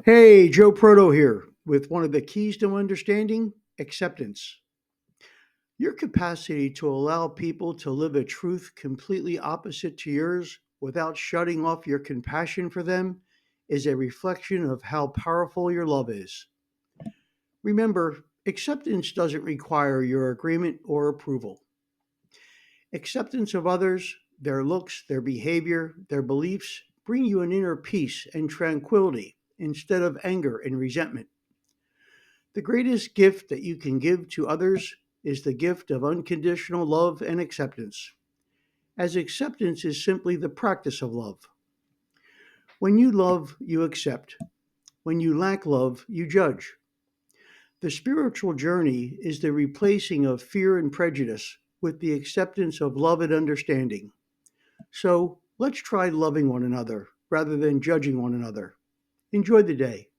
Hey, Joe Proto here with one of the keys to understanding acceptance. Your capacity to allow people to live a truth completely opposite to yours without shutting off your compassion for them is a reflection of how powerful your love is. Remember, acceptance doesn't require your agreement or approval. Acceptance of others, their looks, their behavior, their beliefs bring you an inner peace and tranquility instead of anger and resentment. The greatest gift that you can give to others is the gift of unconditional love and acceptance, as acceptance is simply the practice of love. When you love, you accept. When you lack love, you judge. The spiritual journey is the replacing of fear and prejudice with the acceptance of love and understanding. So let's try loving one another rather than judging one another. Enjoy the day.